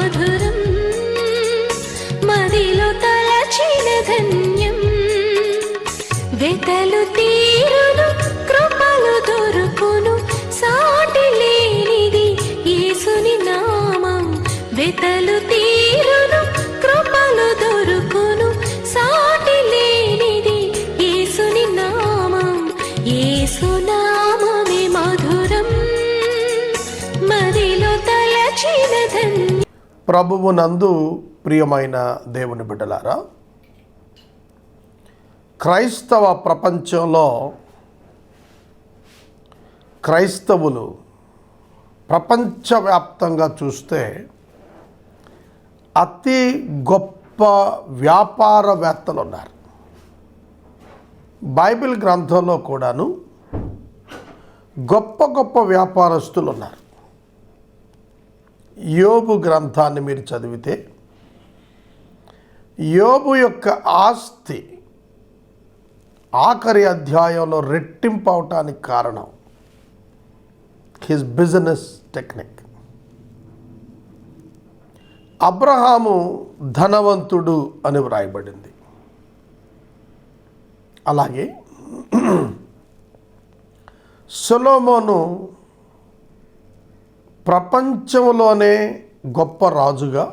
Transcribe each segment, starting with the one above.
మధురం మదిలో తలచిన ధన్యం వెతలు తీరును కృపలు దొరుకును సాటి లేనిది యేసుని నామం వెతలు తీరును కృపలు దొరుకును సాటి లేనిది యేసుని నామం యేసు నామమే మధురం మదిలో తలచిన ధన్యం. ప్రభువు నందు ప్రియమైన దేవుని బిడ్డలారా, క్రైస్తవ ప్రపంచంలో క్రైస్తవులు ప్రపంచవ్యాప్తంగా చూస్తే అతి గొప్ప వ్యాపారవేత్తలు ఉన్నారు. బైబిల్ గ్రంథంలో కూడాను గొప్ప గొప్ప వ్యాపారస్తులు ఉన్నారు. యోబు గ్రంథాన్ని మీరు చదివితే యోబు యొక్క ఆస్తి ఆఖరి అధ్యాయంలో రెట్టింపు అవటానికి కారణం హిజ్ బిజినెస్ టెక్నిక్. అబ్రహాము ధనవంతుడు అని వ్రాయబడింది. అలాగే సొలొమోను ప్రపంచంలోనే గొప్ప రాజుగా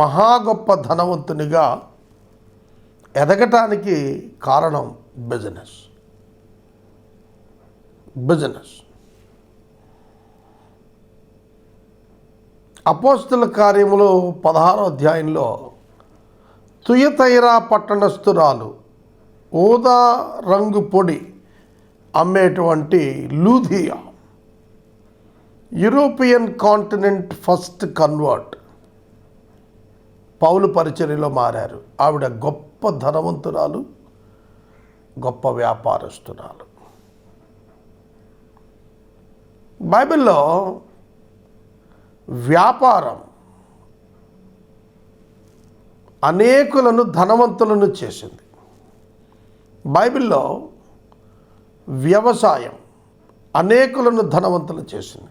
మహా గొప్ప ధనవంతునిగా ఎదగటానికి కారణం బిజినెస్. అపోస్తల కార్యములు 16వ అధ్యాయంలో తుయతైరా పట్టణస్థురాలు ఊదా రంగు పొడి అమ్మేటువంటి Luthia European continent first convert పౌలు పరిచర్యలో మారారు. ఆవిడ గొప్ప ధనవంతురాలు, గొప్ప వ్యాపారస్తురాలు. బైబిల్లో వ్యాపారం అనేకులను ధనవంతులను చేసింది. బైబిల్లో వ్యవసాయం అనేకులను ధనవంతులు చేసింది.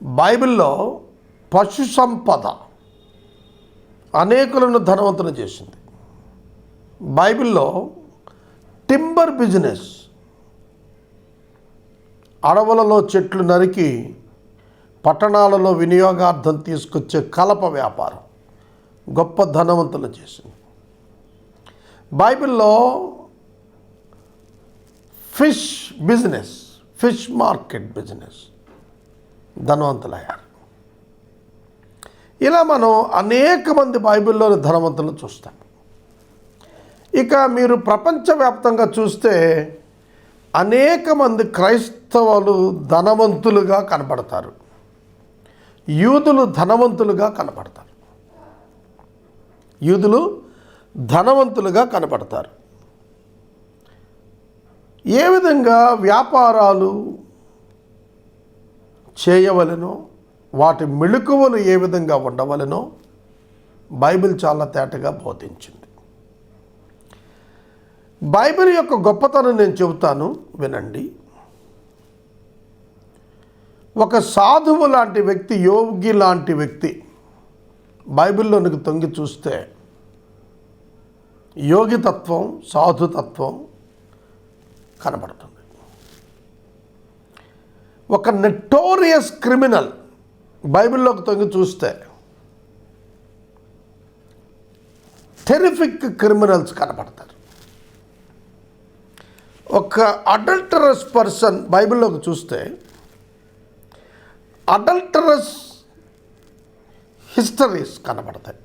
బైబిల్లో పశు సంపద అనేకులను ధనవంతులు చేసింది. బైబిల్లో టింబర్ బిజినెస్, అడవులలో చెట్లు నరికి పట్టణాలలో వినియోగార్థం తీసుకొచ్చే కలప వ్యాపారం గొప్ప ధనవంతులు చేసింది. బైబిల్లో fish business, fish market business ధనవంతులయ్యారు. ఇలా మనం అనేక మంది బైబిల్లోని ధనవంతులను చూస్తాం. ఇక మీరు ప్రపంచవ్యాప్తంగా చూస్తే అనేక మంది క్రైస్తవులు ధనవంతులుగా కనపడతారు, యూదులు ధనవంతులుగా కనపడతారు. యూదులు ధనవంతులుగా కనపడతారు. ఏ విధంగా వ్యాపారాలు చేయవలెనో, వాటి మెళుకువలు ఏ విధంగా ఉండవలెనో బైబిల్ చాలా తేటగా బోధించింది. బైబిల్ యొక్క గొప్పతనం నేను చెబుతాను, వినండి. ఒక సాధువు లాంటి వ్యక్తి, యోగి లాంటి వ్యక్తి బైబిల్లోనికి తొంగి చూస్తే యోగితత్వం, సాధుతత్వం కనబడుతుంది. ఒక నెటోరియస్ క్రిమినల్ బైబిల్లోకి తొంగి చూస్తే టెరిఫిక్ క్రిమినల్స్ కనబడతారు. ఒక అడల్టరస్ పర్సన్ బైబిల్లోకి చూస్తే అడల్టరస్ హిస్టరీస్ కనబడతాయి.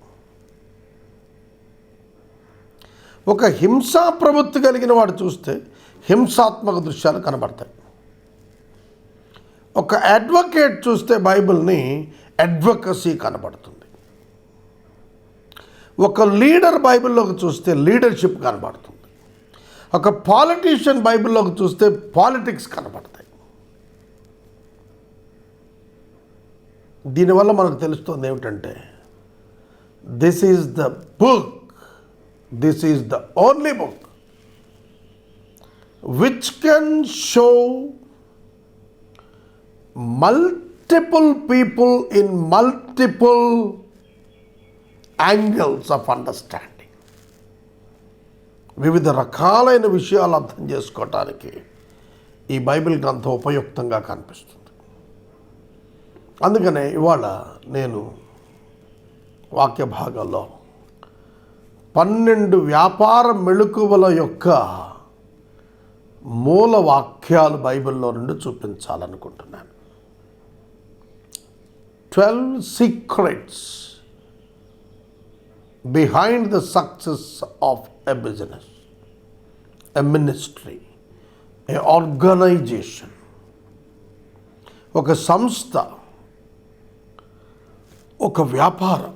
ఒక హింసా ప్రవృత్తి కలిగిన వాడు చూస్తే హింసాత్మక దృశ్యాలు కనబడతాయి. ఒక అడ్వకేట్ చూస్తే బైబిల్ని అడ్వకసీ కనబడుతుంది. ఒక లీడర్ బైబిల్లోకి చూస్తే లీడర్షిప్ కనబడుతుంది. ఒక పాలిటీషియన్ బైబిల్లోకి చూస్తే పాలిటిక్స్ కనబడతాయి. దీనివల్ల మనకు తెలుస్తుంది ఏమిటంటే this is the book, this is the only book which can show multiple people in multiple angles of understanding. వివిధ రకాలైన విషయాలు అర్థం చేసుకోవటానికి ఈ బైబిల్ గ్రంథం ఉపయుక్తంగా కనిపిస్తుంది. అందుకనే ఇవాళ నేను వాక్య భాగాల్లో 12 వ్యాపార మెళకువల యొక్క మూల వాక్యాలు బైబిల్లో నుండి చూపించాలనుకుంటున్నాను. 12 secrets behind the success of a business, a ministry, a organization. ఒక సంస్థ, ఒక వ్యాపారం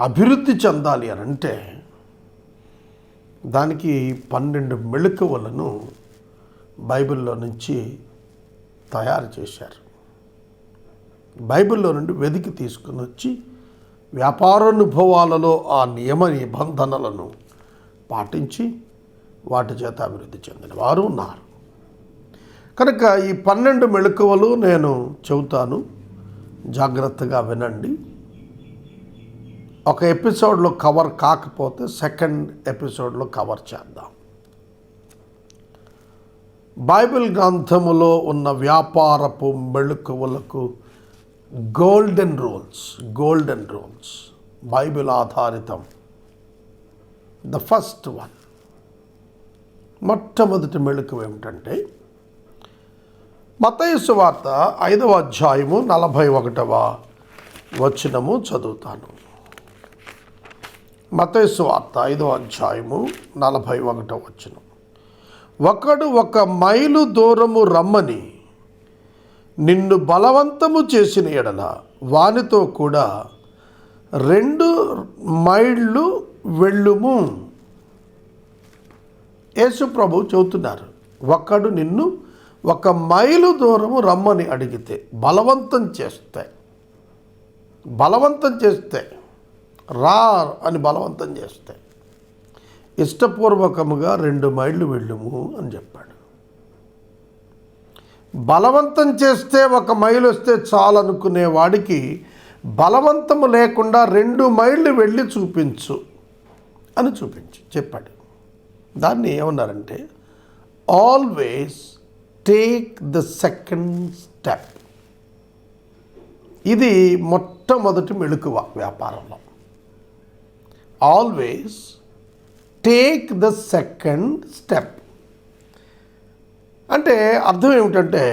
అభివృద్ధి చెందాలి అని అంటే దానికి 12 మెళకువలను బైబిల్లో నుంచి తయారు చేశారు. బైబిల్లో నుండి వెదికి తీసుకుని వచ్చి వ్యాపారానుభవాలలో ఆ నియమ నిబంధనలను పాటించి వాటి చేత అభివృద్ధి చెందిన వారు ఉన్నారు. కనుక ఈ 12 మెళకువలు నేను చెబుతాను, జాగ్రత్తగా వినండి. ఒక ఎపిసోడ్లో కవర్ కాకపోతే సెకండ్ ఎపిసోడ్లో కవర్ చేద్దాం. బైబిల్ గ్రంథములో ఉన్న వ్యాపారపు మెళకువలకు గోల్డెన్ రూల్స్ బైబిల్ ఆధారితం. ద ఫస్ట్ వన్, మొట్టమొదటి మెళకువ ఏమిటంటే మత్తయి సువార్త 5వ అధ్యాయము 41వ వచనము చదువుతాను. మత్తయి సువార్త 5వ అధ్యాయము 41వ వచనం. ఒకడు 1 మైలు దూరము రమ్మని నిన్ను బలవంతము చేసిన ఎడల వానితో కూడా 2 మైళ్ళు వెళ్ళుము. యేసు ప్రభు చెబుతున్నారు, ఒకడు నిన్ను 1 మైలు దూరము రమ్మని అడిగితే, బలవంతం చేస్తే రా అని బలవంతం చేస్తే, ఇష్టపూర్వకముగా 2 మైళ్ళు వెళ్ళుము అని చెప్పాడు. బలవంతం చేస్తే 1 మైలు వస్తే చాలనుకునే వాడికి బలవంతము లేకుండా 2 మైళ్ళు వెళ్ళి చూపించు అని చెప్పాడు. దాన్ని ఏమన్నారంటే always take the second step. ఇది మొట్టమొదటి మెళకువ వ్యాపారంలో. Always take the second step అంటే అర్థం ఏమిటంటే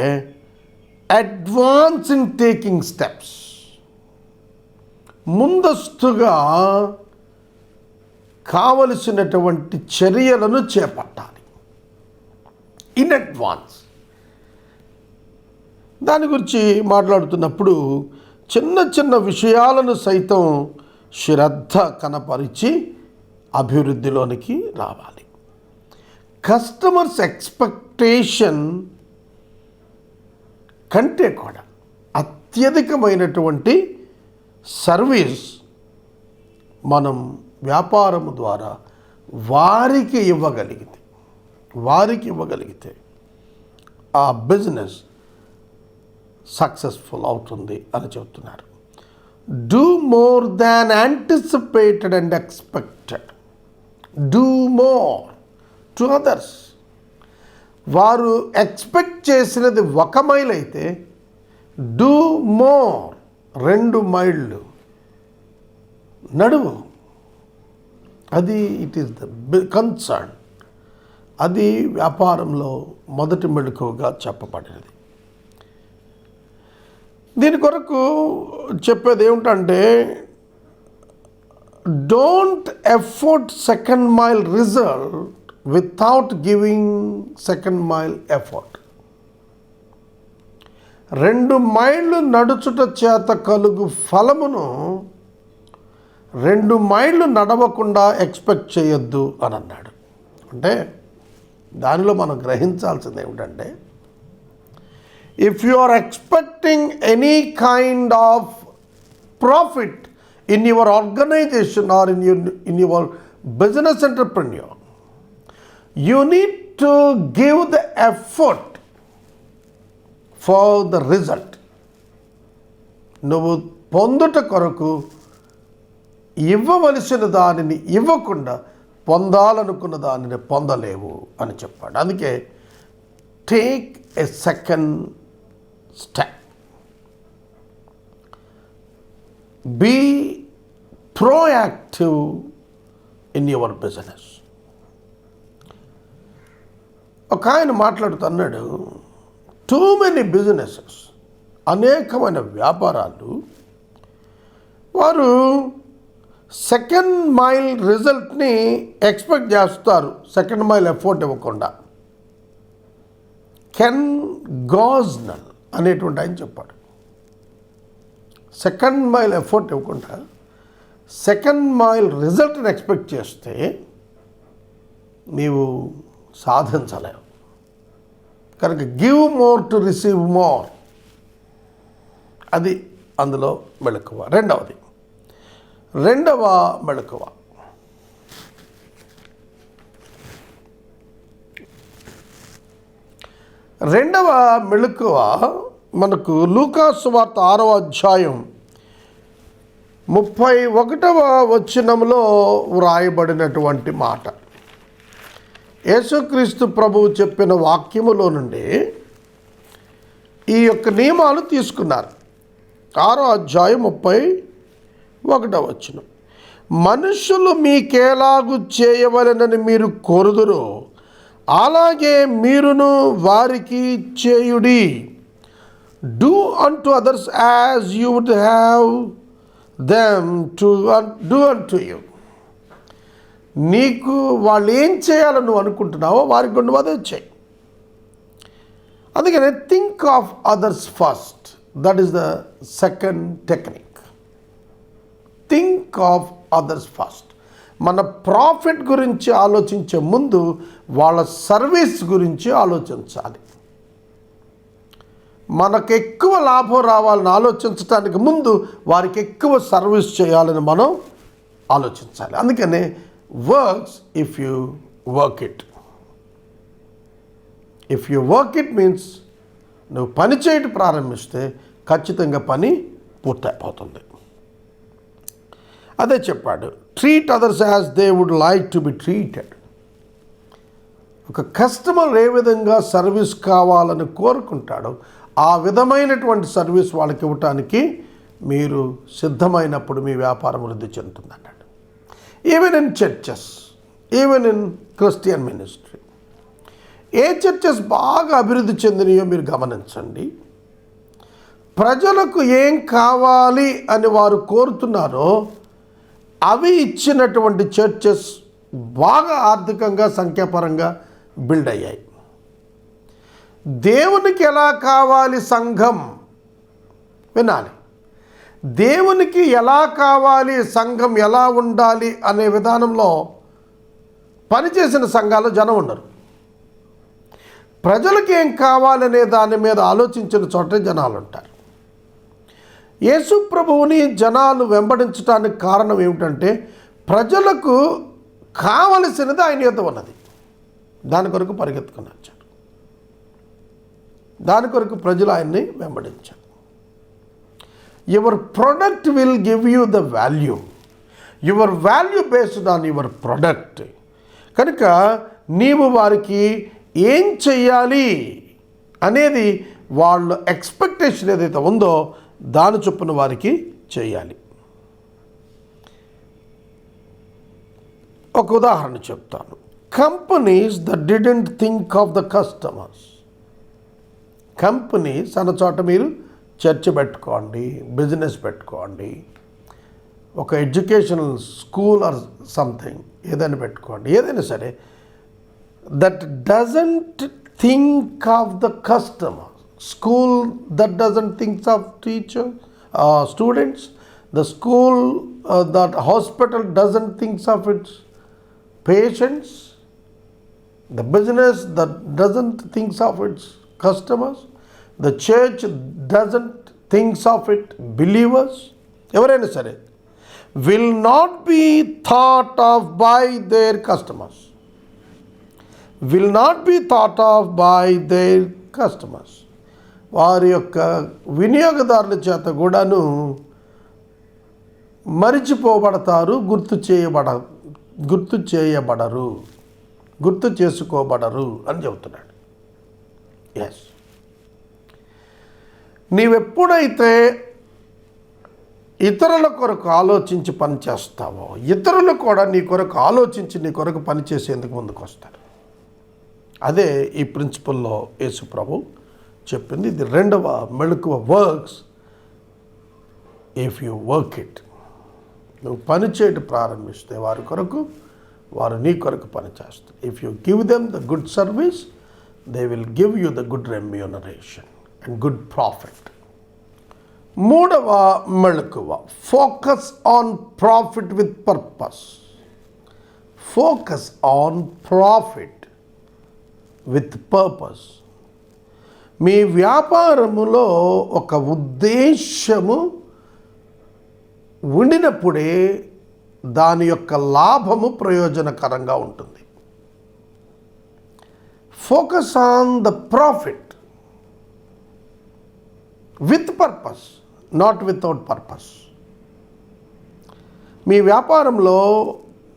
అడ్వాన్స్ ఇన్ టేకింగ్ స్టెప్స్. ముందస్తుగా కావలసినటువంటి చర్యలను చేపట్టాలి, ఇన్ అడ్వాన్స్. దాని గురించి మాట్లాడుతున్నప్పుడు చిన్న చిన్న విషయాలను సైతం శ్రద్ధ కనపరిచి అభివృద్ధిలోనికి రావాలి. కస్టమర్స్ ఎక్స్పెక్టేషన్ కంటే కూడా అత్యధికమైనటువంటి సర్వీస్ మనం వ్యాపారము ద్వారా వారికి ఇవ్వగలిగితే ఆ బిజినెస్ సక్సెస్ఫుల్ అవుతుంది అని చెప్తున్నారు. Do more than anticipated and expected. Do more to others. వారు ఎక్స్పెక్ట్ చేసినది 1 మైల్ అయితే డూ మోర్ 2 మైళ్ళు నడువు. అది ఇట్ ఈస్ ద కన్సర్న్. అది వ్యాపారంలో మొదటి మెళకువగా చెప్పబడినది. దీని కొరకు చెప్పేది ఏమిటంటే don't effort second mile result without giving second mile effort. 2 మైళ్ళు నడుచుట చేత కలుగు ఫలమును 2 మైళ్ళు నడవకుండా ఎక్స్పెక్ట్ చేయొద్దు అని అన్నాడు. అంటే దానిలో మనం గ్రహించాల్సింది ఏమిటంటే if you are expecting any kind of profit in your organization or in your business entrepreneur, you need to give the effort for the result. నువ్వు పొందుట కొరకు ఇవ్వవలసిన దానిని ఇవ్వకుండా పొందాలనుకున్న దానిని పొందలేవు అని చెప్పాడు. అందుకే take a second step. Be proactive in your business. ఒక ఆయన మాట్లాడుతున్నాడు, టూ మెనీ బిజినెసెస్, అనేకమైన వ్యాపారాలు వారు సెకండ్ మైల్ రిజల్ట్ని ఎక్స్పెక్ట్ చేస్తారు, సెకండ్ మైల్ ఎఫర్ట్ ఇవ్వకుండా. కెన్ గాజ్నల్ అనేటువంటి ఆయన చెప్పాడు, సెకండ్ మైల్ ఎఫర్ట్ ఇవ్వకుండా సెకండ్ మైల్ రిజల్ట్ని ఎక్స్పెక్ట్ చేస్తే నీవు సాధించలేవు. కనుక give more to receive more, అది అందులో మెళకువ. రెండవ మెళకువ, మనకు లూకాసు వార్త 6వ అధ్యాయం 31వ వచనంలో వ్రాయబడినటువంటి మాట. యేసుక్రీస్తు ప్రభువు చెప్పిన వాక్యములో నుండి ఈ యొక్క నియమాలు తీసుకున్నారు. 6వ అధ్యాయం 31వ వచనం. మనుషులు మీకేలాగు చేయవలెనని మీరు కోరుదురో అలాగే మీరును వారికి చేయుడి. Do unto others as you would have them to do unto you. నీకు వాళ్ళు ఏం చేయాలని నువ్వు అనుకుంటున్నావో వారికి నువ్వు అదే చేయి. అందుకనే think of others first. That is the second technique. Think of others first. మన ప్రాఫిట్ గురించి ఆలోచించే ముందు వాళ్ళ సర్వీస్ గురించి ఆలోచించాలి. మనకు ఎక్కువ లాభం రావాలని ఆలోచించడానికి ముందు వారికి ఎక్కువ సర్వీస్ చేయాలని మనం ఆలోచించాలి. అందుకనే works if you work it. If you work it means నువ్వు పని చేయటం ప్రారంభిస్తే ఖచ్చితంగా పని పూర్తయిపోతుంది. అదే చెప్పాడు, treat others as they would like to be treated. ఒక కస్టమర్ ఏ విధంగా సర్వీస్ కావాలని కోరుకుంటాడో ఆ విధమైనటువంటి సర్వీస్ వాళ్ళకి ఇవ్వటానికి మీరు సిద్ధమైనప్పుడు మీ వ్యాపారం వృద్ధి చెందుతుంది అన్నాడు. Even in churches, even in Christian ministry, A churches బాగా అభివృద్ధి చెందినయో మీరు గమనించండి. ప్రజలకు ఏం కావాలి అని వారు కోరుతున్నారో అవి ఇచ్చినటువంటి చర్చెస్ బాగా ఆర్థికంగా సంఖ్యాపరంగా బిల్డ్ అయ్యాయి. దేవునికి ఎలా కావాలి సంఘం వినాలి. దేవునికి ఎలా కావాలి సంఘం ఎలా ఉండాలి అనే విధానంలో పనిచేసిన సంఘాల్లో జనం ఉండరు. ప్రజలకు ఏం కావాలనే దాని మీద ఆలోచించిన చోటే జనాలు ఉంటారు. యేసు ప్రభువుని జనాలు వెంబడించడానికి కారణం ఏమిటంటే ప్రజలకు కావలసినది ఆయన యొద్ద ఉన్నది. దాని కొరకు పరిగెత్తుకుని వచ్చారు. దాని కొరకు ప్రజలు ఆయన్ని వెంబడించారు. Your product will give you the value. Your value based on your product. కనుక నీవు వారికి ఏం చెయ్యాలి అనేది వాళ్ళ ఎక్స్పెక్టేషన్ ఏదైతే ఉందో దాని చొప్పున వారికి చేయాలి. ఒక ఉదాహరణ చెప్తాను. Companies that didn't think of the customers. Companies అన్న చోట మీరు చర్చ్ పెట్టుకోండి, బిజినెస్ పెట్టుకోండి, ఒక ఎడ్యుకేషనల్ స్కూల్ ఆర్ సంథింగ్ ఏదైనా పెట్టుకోండి, ఏదైనా సరే, that doesn't think of the customer. School that doesn't think of teacher, students. The school, that hospital doesn't think of its patients. The business that doesn't think of its customers. The church doesn't think of it believers. ఎవరైనా సరే will not be thought of by their customers. Will not be thought of by their customers. వారి యొక్క వినియోగదారుల చేత కూడాను మరిచిపోబడతారు, గుర్తు చేసుకోబడరు అని చెబుతున్నాడు. ఎస్, నీవెప్పుడైతే ఇతరుల కొరకు ఆలోచించి పని చేస్తావో, ఇతరులు కూడా నీ కొరకు ఆలోచించి నీ కొరకు పని చేసేందుకు ముందుకు వస్తారు. అదే ఈ ప్రిన్సిపల్లో యేసు ప్రభు చెప్పింది. ఇది రెండవ మెళకువ, works if you work it. నువ్వు పని చేయడం ప్రారంభిస్తే వారి కొరకు, వారు నీ కొరకు పని చేస్తారు. If you give them the good service, they will give you the good remuneration and good profit. మూడవ మెళకువ, focus on profit with purpose. Focus on profit with purpose. మీ వ్యాపారములో ఒక ఉద్దేశము ఉండినప్పుడే దాని యొక్క లాభము ప్రయోజనకరంగా ఉంటుంది. Focus on the profit with purpose, not without purpose. మీ వ్యాపారంలో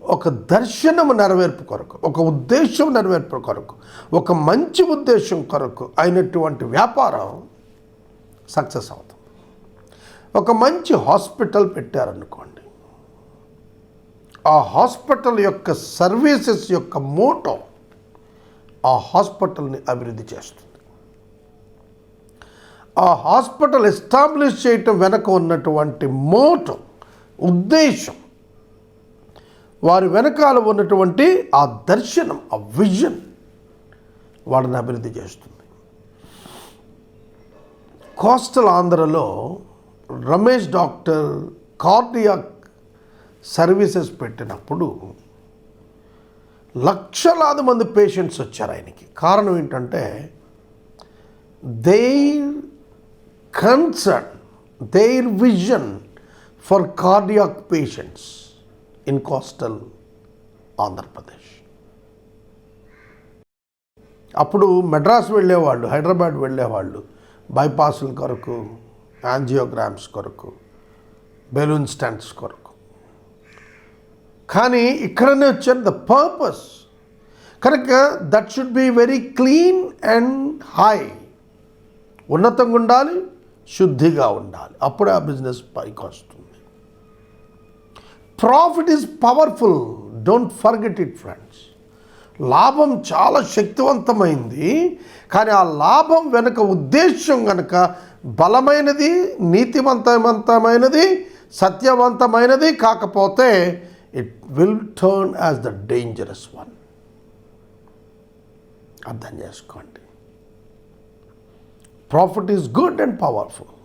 ఒక దర్శనము నెరవేర్పు కొరకు, ఒక ఉద్దేశం నెరవేర్పు కొరకు, ఒక మంచి ఉద్దేశం కొరకు అయినటువంటి వ్యాపారం సక్సెస్ అవుతుంది. ఒక మంచి హాస్పిటల్ పెట్టారనుకోండి, ఆ హాస్పిటల్ యొక్క సర్వీసెస్ యొక్క మోటో ఆ హాస్పిటల్ని అభివృద్ధి చేస్తుంది. ఆ హాస్పిటల్ ఎస్టాబ్లిష్ చేయటం వెనక ఉన్నటువంటి మోటో, ఉద్దేశం, వారి వెనకాల ఉన్నటువంటి ఆ దర్శనం, ఆ విజన్ వాడిని అభివృద్ధి చేస్తుంది. కోస్టల్ ఆంధ్రలో రమేష్ డాక్టర్ కార్డియాక్ సర్వీసెస్ పెట్టినప్పుడు లక్షలాది మంది పేషెంట్స్ వచ్చారు ఆయనకి. కారణం ఏంటంటే there concern, there vision for cardiac patients in coastal Andhra Pradesh. అప్పుడు మెడ్రాస్ వెళ్ళేవాళ్ళు, హైదరాబాద్ వెళ్ళేవాళ్ళు బైపాస్ల కొరకు, యాంజియోగ్రామ్స్ కొరకు, బెలూన్ స్టంట్స్ కొరకు. కానీ ఇక్కడనే వచ్చారు ద పర్పస్. కనుక that should be very clean and high. ఉన్నతంగా ఉండాలి, శుద్ధిగా ఉండాలి, అప్పుడే ఆ బిజినెస్ పైకి వస్తుంది. Profit is powerful, don't forget it friends. లాభం చాలా శక్తివంతమైంది, కానీ ఆ లాభం వెనుక ఉద్దేశం కనుక బలమైనది, నీతివంతమైనది, సత్యవంతమైనది కాకపోతే it will turn as the dangerous one. అర్థం చేసుకోండి. Profit is good and powerful,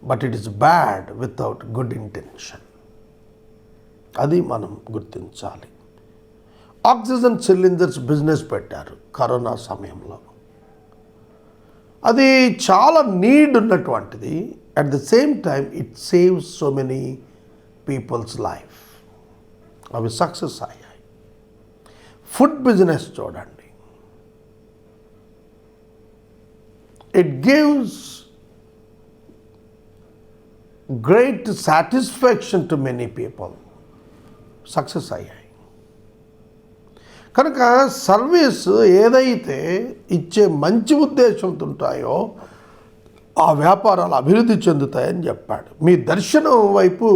but it is bad without good intention. అది మనం గుర్తించాలి. ఆక్సిజన్ సిలిండర్స్ బిజినెస్ పెట్టారు కరోనా సమయంలో. అది చాలా నీడ్ ఉన్నటువంటిది. At the same time it saves so many peoples life. అవి సక్సెస్ అయ్యాయి. ఫుడ్ బిజినెస్ చూడండి, it gives great satisfaction to many people. Success అయ్యాయి. కనుక సర్వీస్ ఏదైతే ఇచ్చే మంచి ఉద్దేశంతో ఉంటాయో ఆ వ్యాపారాలు అభివృద్ధి చెందుతాయని చెప్పాడు. మీ దర్శనం వైపు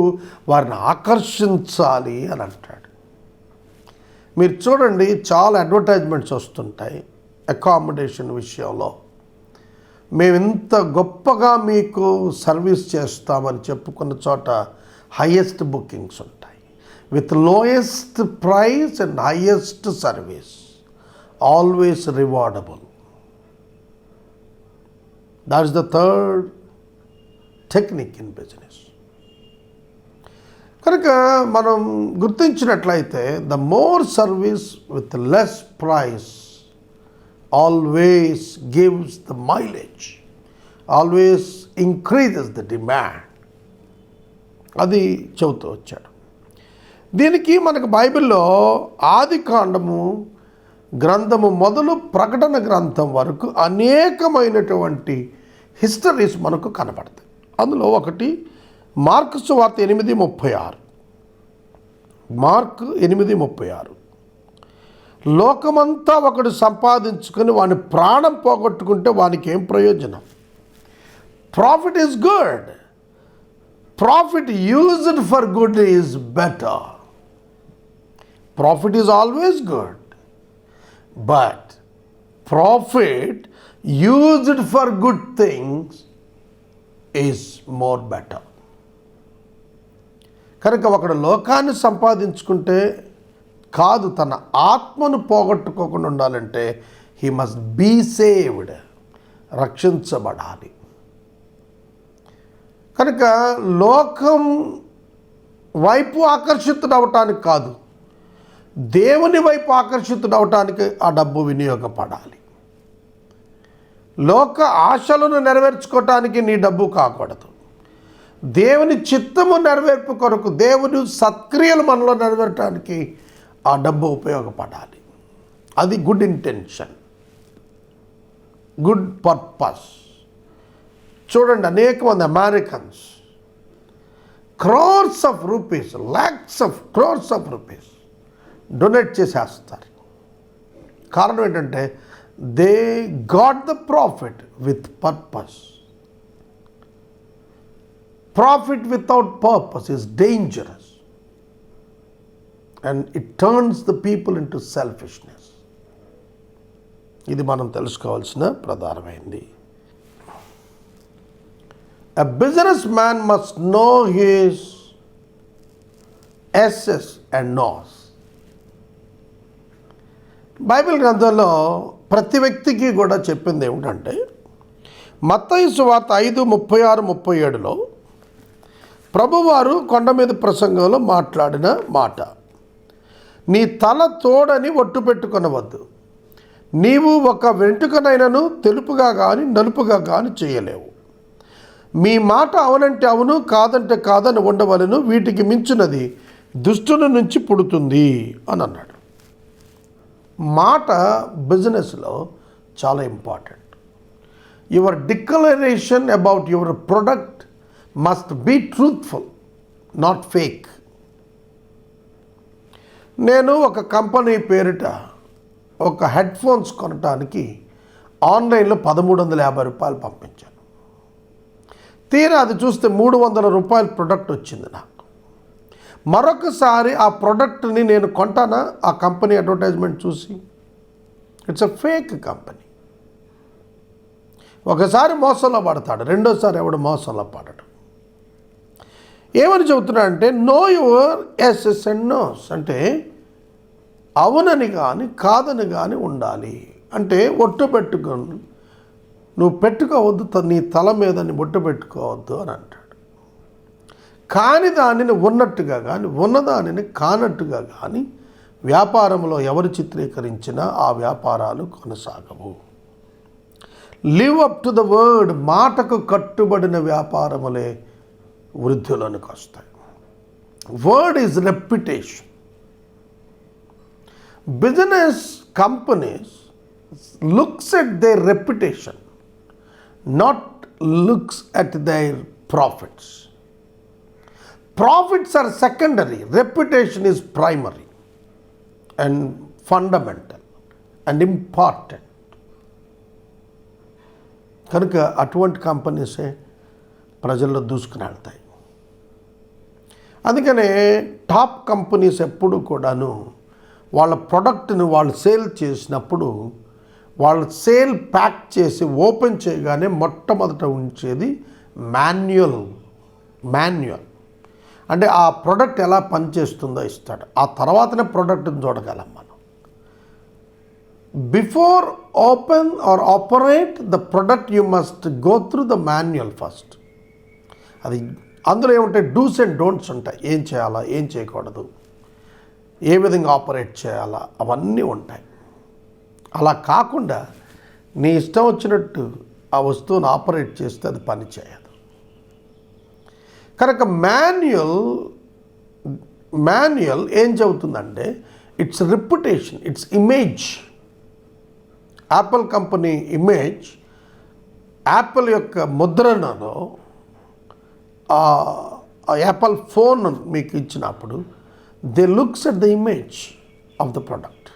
వారిని ఆకర్షించాలి అని అంటాడు. మీరు చూడండి, చాలా అడ్వర్టైజ్మెంట్స్ వస్తుంటాయి అకామిడేషన్ విషయంలో. మేము ఇంత గొప్పగా మీకు సర్వీస్ చేస్తామని చెప్పుకున్న చోట హైయెస్ట్ బుకింగ్స్ ఉంటాయి. With lowest price and highest service, always rewardable. That is the third technique in business. కనుక మనం గుర్తించినట్లయితే the more service with less price always gives the mileage, always increases the demand. అది చెబుతూ వచ్చాడు. దీనికి మనకు బైబిల్లో ఆది కాండము గ్రంథము మొదలు ప్రకటన గ్రంథం వరకు అనేకమైనటువంటి హిస్టరీస్ మనకు కనపడతాయి. అందులో ఒకటి మార్కు సువార్త 8:36. మార్కు 8:36. లోకమంతా ఒకడు సంపాదించుకొని వాని ప్రాణం పోగొట్టుకుంటే వానికి ఏం ప్రయోజనం? Profit is good. Profit used for good is better. Profit is always good, but profit used for good things is more better. కనుక ఒకడు లోకాన్ని సంపాదించుకుంటే కాదు, తన ఆత్మను పోగొట్టుకోకుండా ఉండాలంటే హీ మస్ట్ బీ సేవ్డ్, రక్షించబడాలి. కనుక లోకం వైపు ఆకర్షితుడవటానికి కాదు, దేవుని వైపు ఆకర్షితుడవటానికి ఆ డబ్బు వినియోగపడాలి. లోక ఆశలను నెరవేర్చుకోవటానికి నీ డబ్బు కాకూడదు. దేవుని చిత్తము నెరవేర్పు కొరకు, దేవుని సత్క్రియలు మనలో నెరవేరటానికి ఆ డబ్బు ఉపయోగపడాలి. అది గుడ్ ఇంటెన్షన్, గుడ్ పర్పస్. చూడండి, అనేక మంది Americans crores of rupees, lakhs of crores of rupees donate చేసేస్తారు. కారణం ఏంటంటే they got the profit with purpose. Profit without purpose is dangerous, and it turns the people into selfishness. ఇది మనం తెలుసుకోవాల్సిన ప్రధానమైంది. A businessman must know his S's and No's. Bible గ్రంథంలో ప్రతి వ్యక్తికి కూడా చెప్పింది ఏమిటంటే, మత్తయి సువార్త 5:36-37లో ప్రభువారు కొండ మీద ప్రసంగంలో మాట్లాడిన మాట, నీ తల తోడని ఒట్టు పెట్టుకొనవద్దు, నీవు ఒక వెంట్రుకనైనను తెలుపుగా కానీ నలుపుగా కానీ చేయలేవు. మీ మాట అవునంటే అవును, కాదంటే కాదని ఉండవలను, వీటికి మించినది దుష్టుల నుంచి పుడుతుంది అని అన్నాడు. మాట బిజినెస్లో చాలా important. Your declaration about your product must be truthful, not fake. నేను ఒక కంపెనీ పేరిట ఒక హెడ్ ఫోన్స్ కొనటానికి ఆన్లైన్లో 1350 రూపాయలు పంపించాను. తీరా అది చూస్తే 300 రూపాయల ప్రొడక్ట్ వచ్చింది నాకు. మరొకసారి ఆ ప్రొడక్ట్ని నేను కొంటానా ఆ కంపెనీ అడ్వర్టైజ్మెంట్ చూసి? It's a fake company. ఒకసారి మోసంలో పడతాడు, రెండోసారి ఎవడు మోసంలో పడడు. ఏమని చెబుతున్నాడంటే, know your yeses and noes, అంటే అవునని కానీ కాదని కానీ ఉండాలి. అంటే ఒట్టు పెట్టుకొని నువ్వు పెట్టుకోవద్దు, నీ తల మీద బొట్టు పెట్టుకోవద్దు అని అంటాడు. కాని దానిని ఉన్నట్టుగా కానీ ఉన్నదానిని కానట్టుగా కానీ వ్యాపారంలో ఎవరు చిత్రీకరించినా ఆ వ్యాపారాలు కొనసాగవు. Live up to the word, మాటకు కట్టుబడిన వ్యాపారములే వృద్ధిలోనికి వస్తాయి. Word is reputation. Business companies looks at their reputation, not looks at their profits. Profits are secondary, reputation is primary and fundamental and important. కనుక అటువంటి కంపెనీసే ప్రజల్లో దూసుకుని వెళ్తాయి. అందుకనే టాప్ కంపెనీస్ ఎప్పుడు కూడాను వాళ్ళ ప్రోడక్ట్ని వాళ్ళు సేల్ చేసినప్పుడు వాళ్ళు సేల్ ప్యాక్ చేసి ఓపెన్ చేయగానే మొట్టమొదట ఉంచేది మాన్యువల్. అంటే ఆ ప్రోడక్ట్ ఎలా పనిచేస్తుందో ఇస్తాడు. ఆ తర్వాతనే ప్రోడక్ట్ని చూడగలం మనం. Before open or operate the product you must go through the manual first. అది అందులో ఏముంటాయి? డూస్ అండ్ డోంట్స్ ఉంటాయి. ఏం చేయాలా, ఏం చేయకూడదు, ఏ విధంగా ఆపరేట్ చేయాలా, అవన్నీ ఉంటాయి. అలా కాకుండా నీ ఇష్టం వచ్చినట్టు ఆ వస్తువును ఆపరేట్ చేస్తే అది పని చేయదు. కనుక మాన్యువల్ ఏం చెబుతుందంటే it's reputation, it's image. Apple company image, Apple యొక్క ముద్రణలో యాపిల్ ఫోన్ మీకు ఇచ్చినప్పుడు they looks at the image of the product.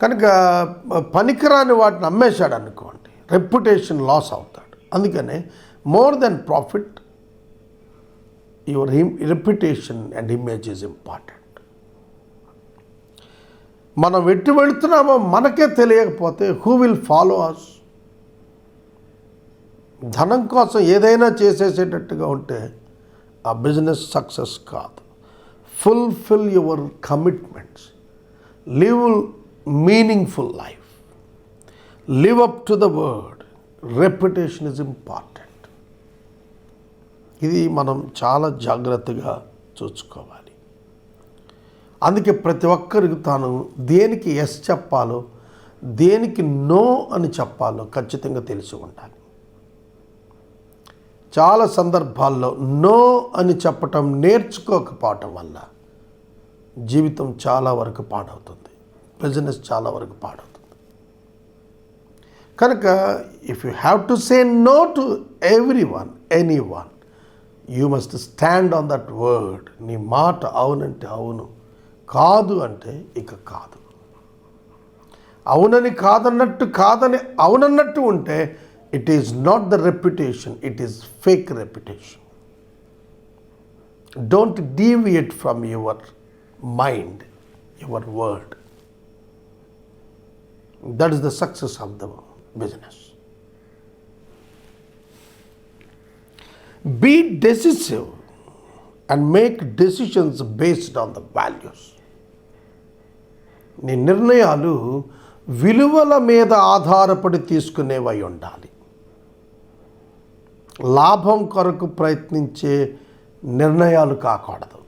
కనుక పనికిరాని వాటిని అమ్మేశాడు అనుకోండి, రెప్యుటేషన్ లాస్ అవుతాడు. అందుకనే more than profit your reputation and image is important. మనం ఎటు వెళుతున్నామో మనకే తెలియకపోతే హూ విల్ ఫాలో అస్? ధనం కోసం ఏదైనా చేసేసేటట్టుగా ఉంటే ఆ బిజినెస్ సక్సెస్ కాదు. Fulfil your commitments, live meaningful life, live up to the word. Reputation is important. ఇది మనం చాలా జాగ్రత్తగా చూసుకోవాలి. అందుకే ప్రతి ఒక్కరికి తాను దేనికి ఎస్ చెప్పాలో, దేనికి నో అని చెప్పాలో ఖచ్చితంగా తెలిసి ఉండాలి. చాలా సందర్భాల్లో నో అని చెప్పటం నేర్చుకోకపోవటం వల్ల జీవితం చాలా వరకు పాడవుతుంది, బిజినెస్ చాలా వరకు పాడవుతుంది. కనుక if you have to say no to everyone, anyone, you must stand on that word. నీ మాట అవునంటే అవును, కాదు అంటే ఇక కాదు. అవునని కాదన్నట్టు, కాదని అవునన్నట్టు ఉంటే it is not the reputation, it is fake reputation. Don't deviate from your mind, your word. That is the success of the business. Be decisive and make decisions based on the values. నీ నిర్ణయాలు విలువల మీద ఆధారపడి తీసుకునేవై ఉండాలి. లాభం కొరకు ప్రయత్నించే నిర్ణయాలు కాకూడదు.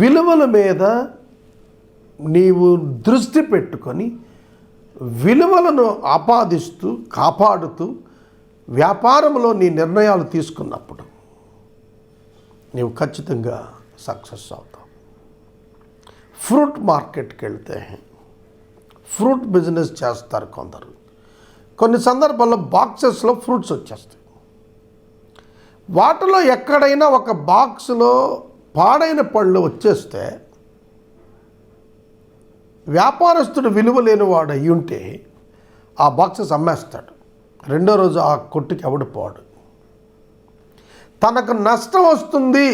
విలువల మీద నీవు దృష్టి పెట్టుకొని విలువలను ఆపాదిస్తూ కాపాడుతూ వ్యాపారంలో నీ నిర్ణయాలు తీసుకున్నప్పుడు నీవు ఖచ్చితంగా సక్సెస్ అవుతావు. ఫ్రూట్ మార్కెట్కి వెళ్తే ఫ్రూట్ బిజినెస్ చేస్తారు కొందరు. కొన్ని సందర్భాల్లో బాక్సెస్లో ఫ్రూట్స్ వచ్చేస్తాయి. వాటిలో ఎక్కడైనా ఒక బాక్స్లో పాడైన పళ్ళు వచ్చేస్తే వ్యాపారస్తుడు విలువ లేనివాడు అయి ఉంటే ఆ బాక్సెస్ అమ్మేస్తాడు. రెండో రోజు ఆ కొట్టుకి ఎవడు పోడు. తనకు నష్టం వస్తుంది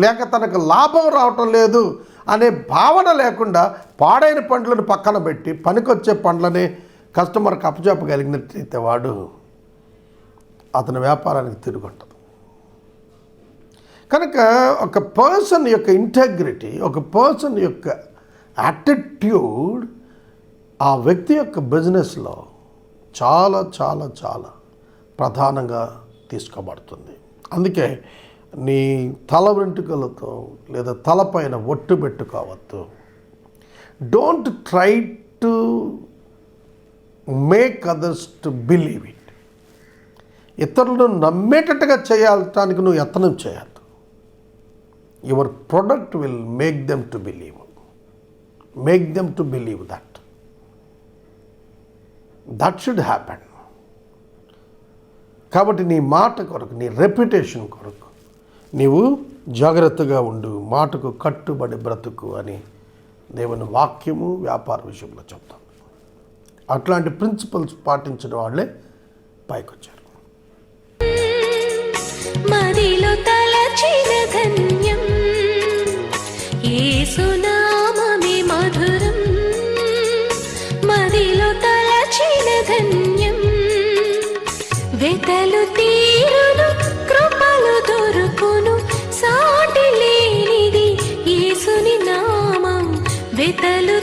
లేక తనకు లాభం రావటం లేదు అనే భావన లేకుండా పాడైన పండ్లను పక్కన పెట్టి పనికొచ్చే పండ్లనే కస్టమర్కి అప్పచెప్పగలిగినట్లయితే వాడు అతని వ్యాపారానికి తిరుగుంటుంది. కనుక ఒక పర్సన్ యొక్క ఇంటెగ్రిటీ, ఒక పర్సన్ యొక్క యాటిట్యూడ్ ఆ వ్యక్తి యొక్క బిజినెస్లో చాలా చాలా చాలా ప్రధానంగా తీసుకోబడుతుంది. అందుకే నీ తల వెంట్రుకలతో లేదా తలపైన ఒట్టు పెట్టుకోవద్దు. Don't try to make others to believe it. ఇతరులను నమ్మేటట్టుగా చేయటానికి నువ్వు యత్నం చేయద్దు. Your product will make them to believe. Make them to believe that. That should happen. కాబట్టి నీ మాట కొరకు, నీ రెప్యుటేషన్ కొరకు నీవు జాగ్రత్తగా ఉండు, మాటకు కట్టుబడి బ్రతుకు అని దేవుని వాక్యము వ్యాపార విషయంలో చెప్తాం. అట్లాంటి ప్రిన్సిపల్స్ పాటించిన వాళ్ళే పైకొచ్చారు. మదిలో తలచిన ధన్యం, యేసునామమే మధురం. మదిలో తలచిన ధన్యం, వెతలు తీరును, కృపలు దొరుకును, సాటి లేనిది యేసుని నామం. వెతలు